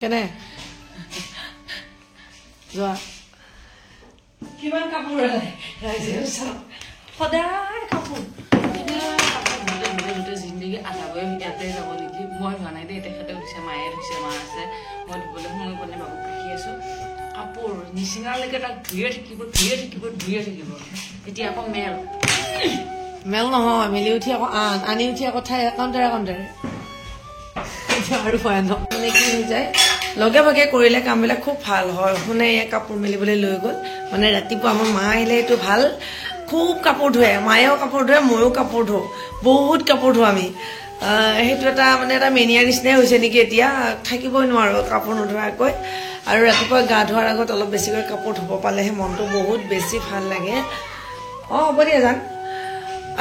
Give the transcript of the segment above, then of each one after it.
কেনে যোৱা কিমান কাপোৰ সদায় কাপোৰ গোটেই জিন্দগী আধাগৈ ইয়াতে যাব নেকি মই হোৱা নাই দেই তেখেতে উঠিছে মায়ে ধুইছে মা আছে মই ধুবলৈ সময় পোৱা নাই বাবুক ৰাখি আছো কাপোৰ নিচিনালৈকে তাক ধুয়ে থাকিব এতিয়া আকৌ মেল নহয় মেলি উঠি আকৌ আনি উঠি আকৌ ঠাই কাউণ্টাৰে আৰু ভয়ানক মানে কি হৈ যায় লগে ভাগে কৰিলে কামবিলাক খুব ভাল হয় শুনে কাপোৰ মেলিবলৈ লৈ গ'ল মানে ৰাতিপুৱা আমাৰ মা আহিলে এইটো ভাল খুব কাপোৰ ধুৱে মায়েও কাপোৰ ধুৱে ময়ো কাপোৰ ধুওঁ বহুত কাপোৰ ধুওঁ আমি সেইটো এটা মানে এটা মেনিয়াৰ নিচিনাই হৈছে নেকি এতিয়া থাকিবই নোৱাৰোঁ কাপোৰ নধোৱাকৈ আৰু ৰাতিপুৱা গা ধোৱাৰ আগত অলপ বেছিকৈ কাপোৰ ধুব পালেহে মনটো বহুত বেছি ভাল লাগে হ'ব দিয়া যান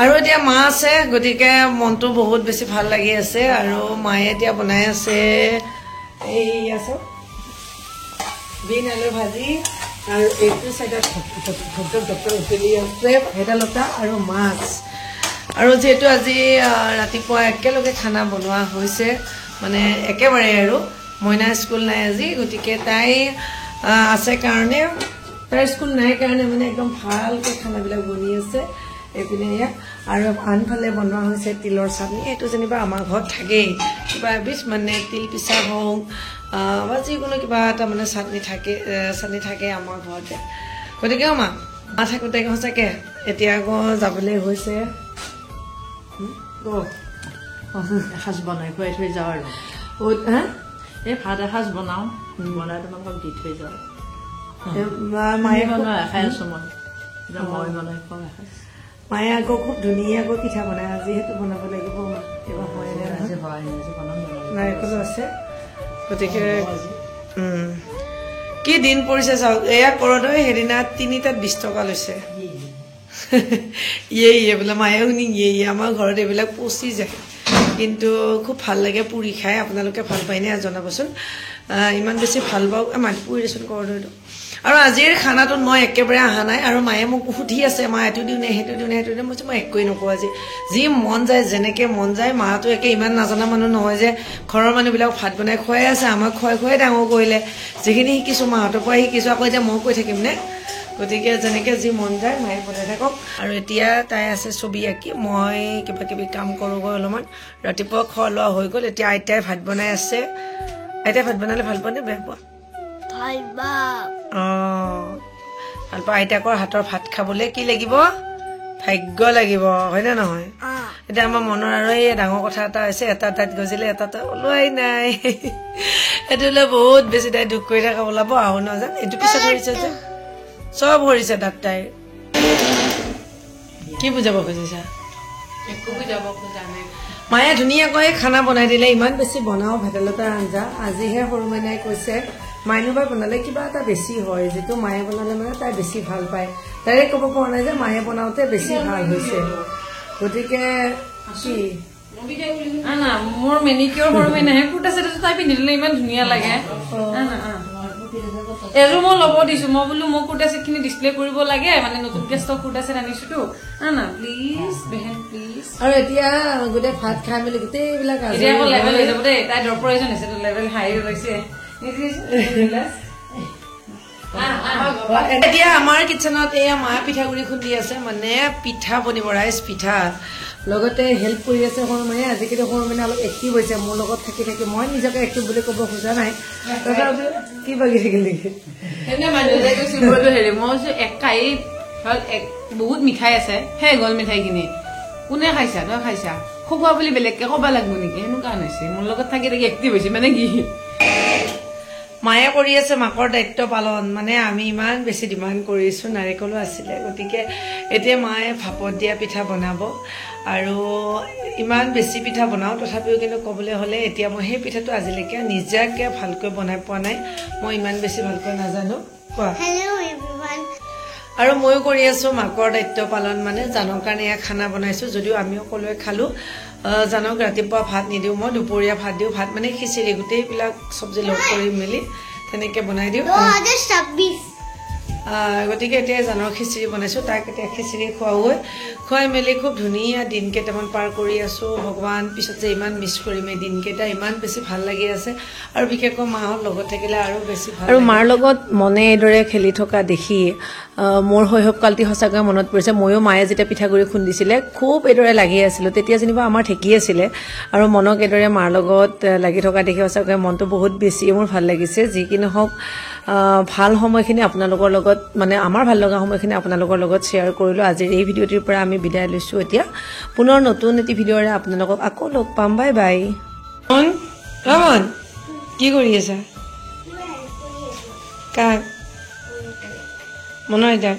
আৰু এতিয়া মা আছে গতিকে মনটো বহুত বেছি ভাল লাগি আছে আৰু মায়ে এতিয়া বনাই আছে এই আছে বিন আলু ভাজি আৰু এইটো চাইডত ভেদাইলতা আৰু মাছ আৰু যিহেতু আজি ৰাতিপুৱা একেলগে খানা বনোৱা হৈছে মানে একেবাৰে আৰু মইনা স্কুল নাই আজি গতিকে তাই আছে কাৰণে তাইৰ স্কুল নাই কাৰণে মানে একদম ভালকৈ খানাবিলাক বনি আছে এইপিনে ইয়াত আৰু আনফালে বনোৱা হৈছে তিলৰ চাটনি এইটো যেনিবা আমাৰ ঘৰত থাকেই কিবা এবিধ মানে তিল পিঠা হওক বা যিকোনো কিবা এটা মানে চাটনি থাকে আমাৰ ঘৰতে গতিকে মা থাকোঁতে সঁচাকৈ এতিয়া আকৌ যাবলৈ হৈছে এসাঁজ বনাই খুৱাই থৈ যাওঁ আৰু এই ভাত এসাঁজ বনাওঁ বনাই তোমালোকক দি থৈ যাওঁ মায়ে বনাই খাই আছোঁ মই বনাই খুৱাওঁ এসাঁজ মায়ে আকৌ খুব ধুনীয়াকৈ পিঠা বনাই যিহেতু বনাব লাগিব এইবাৰ নাৰিকলো আছে গতিকে কি দিন পৰিছে চাওক এয়া কৰদৈ সেইদিনা 3টাত 20 টকা লৈছে ইয়ে বোলে মায়ে শুনি ইয়ে আমাৰ ঘৰত এইবিলাক পচি যায় কিন্তু খুব ভাল লাগে পুৰি খাই আপোনালোকে ভাল পায়নে জনাবচোন ইমান বেছি ভাল পাওঁ মাটি পুৰি দেচোন কৰদৈটো আৰু আজিৰ খানাটোত মই একেবাৰে অহা নাই আৰু মায়ে মোক সুধি আছে মা এইটো দিওঁ নে সেইটো দিওঁ মই একোৱেই নকওঁ আজি যি মন যায় যেনেকৈ মন যায় মাটো একে ইমান নাজানা মানুহ নহয় যে ঘৰৰ মানুহবিলাক ভাত বনাই খুৱাই আছে আমাক খুৱাই ডাঙৰ কৰিলে যিখিনি শিকিছোঁ মাহঁতৰ পৰা শিকিছোঁ আকৌ এতিয়া মই কৈ থাকিম নে গতিকে যেনেকৈ যি মন যায় মায়ে বনাই থাকক আৰু এতিয়া তাই আছে ছবি আঁকি মই কিবা কিবি কাম কৰোঁগৈ অলপমান ৰাতিপুৱা খোৱা লোৱা হৈ গ'ল এতিয়া আইতাই ভাত বনাই আছে আইতাই ভাত বনালে ভাল পোৱা নে বেয়া পোৱা ভাল পোৱা আইতাকৰ হাতৰ ভাত খাবলৈ কি লাগিব ভাগ্য লাগিব হয়নে নহয় এতিয়া আমাৰ মনৰ আৰু এই ডাঙৰ কথা এটা হৈছে এটা ঠাইত গজিলে এটা ওলোৱাই নাই সেইটো লৈ বহুত বেছি তাই দুখ কৰি থকা ওলাব আহো নাজান এইটো পিছত ধৰিছে যে চব ভৰিছে তাত তাইৰ কি বুজাব খুজিছা একো বুজাব খোজা নাই মায়ে ধুনীয়াকৈ খানা বনাই দিলে ইমান বেছি বনাওঁ ভেদাইলতাৰ আঞ্জা আজিহে সৰু মাইনাই কৈছে মাইনুবাই বনালে কিবা এটা বেছি হয় যিটো মায়ে বনালে মানে তাই বেছি ভাল পায় তাইৰে ক'ব পৰা নাই যে মায়ে বনাওঁতে বেছি ভাল হৈছে গতিকে মোৰ মেনিকিয়ৰ সৰু মাইনাহে কুৰ্তা চেটাটো তাই পিন্ধি দিলে ইমান ধুনীয়া লাগে এযোৰ মই ল'ব দিছো মই বোলো মই কুৰ্তা চেট খিনি ডিছপ্লে কৰিব লাগে মানে নতুনকে ষ্টক কুৰ্তা চেট আনিছোতো প্লিজ বেহেন প্লিজ আৰু এতিয়া গোটেই ভাত খাই মেলি গোটেইবিলাক এতিয়া আকৌ লেভেল হৈ যাব দেই তাই ড্ৰপ প্ৰয়োজন হৈছে লেভেল হাই হৈছে এতিয়া আমাৰ কিটচেনত এয়া মা পিঠাগুড়ি খুন্দি আছে মানে পিঠা বনিব ৰাইচ পিঠা লগতে হেল্প কৰি আছে সৰু মানে আজিকালি সৰু মানে অলপ এক্টিভ হৈছে মোৰ লগত থাকি মই নিজকে এক্টিভ বুলি ক'ব খোজা নাই কি বাগি থাকিল নেকি হেৰি মই কৈছো একাই বহুত মিঠাই আছে সেই গল মিঠাইখিনি কোনে খাইছা তই খাইছা খোৱা বুলি বেলেগকে ক'ব লাগিব নেকি সেনেকুৱা হৈছে মোৰ লগত থাকি এক্টিভ হৈছে মানে কি মায়ে কৰি আছে মাকৰ দায়িত্ব পালন মানে আমি ইমান বেছি ডিমাণ্ড কৰিছোঁ নাৰিকলো আছিলে গতিকে এতিয়া মায়ে ভাপত দিয়া পিঠা বনাব আৰু ইমান বেছি পিঠা বনাওঁ তথাপিও কিন্তু ক'বলৈ হ'লে এতিয়া মই সেই পিঠাটো আজিলৈকে নিজাকৈ ভালকৈ বনাই পোৱা নাই মই ইমান বেছি ভালকৈ নাজানো কোৱা আৰু ময়ো কৰি আছোঁ মাকৰ দায়িত্ব পালন মানে জানৰ কাৰণে এয়া খানা বনাইছোঁ যদিও আমি সকলোৱে খালোঁ জানক ৰাতিপুৱা ভাত নিদিওঁ মই দুপৰীয়া ভাত দিওঁ ভাত মানে খিচিৰি গোটেইবিলাক চব্জি লগ কৰি মেলি তেনেকৈ বনাই দিওঁ গতিকে এতিয়া জানৰ খিচিৰি বনাইছোঁ, তাক এতিয়া খিচিৰি খুৱাওগৈ, খুৱাই মেলি খুব ধুনীয়া দিন কেইটামান পাৰ কৰি আছোঁ। ভগৱান, পিছত যে ইমান মিছ কৰিম এই দিনকেইটা, ইমান বেছি ভাল লাগি আছে, আৰু বিশেষকৈ মাহঁত লগত থাকিলে আৰু বেছি ভাল। আৰু মাৰ লগত মনে এইদৰে খেলি থকা দেখি মোৰ শৈশৱকালটি সঁচাকৈ মনত পৰিছে। ময়ো মায়ে যেতিয়া পিঠাগুড়ি খুন্দিছিলে খুব এইদৰে লাগি আছিলোঁ, তেতিয়া যেনিবা আমাৰ ঢেঁকী আছিলে, আৰু মনক এইদৰে মাৰ লগত লাগি থকা দেখি সঁচাকৈ মনটো বহুত বেছি মোৰ ভাল লাগিছে। যি কি নহওক, ভাল সময়খিনি আপোনালোকৰ লগত, মানে আমাৰ ভাল লগা সময়খিনি আপোনালোকৰ লগত শ্বেয়াৰ কৰিলোঁ। আজিৰ এই ভিডিঅ'টিৰ পৰা আমি বিদায় লৈছোঁ। এতিয়া পুনৰ নতুন এটি ভিডিঅ'ৰে আপোনালোকক আকৌ লগ পাম। Bye bye. ৰমন, কি কৰি আছা? কাক? মনৰ আইতাক?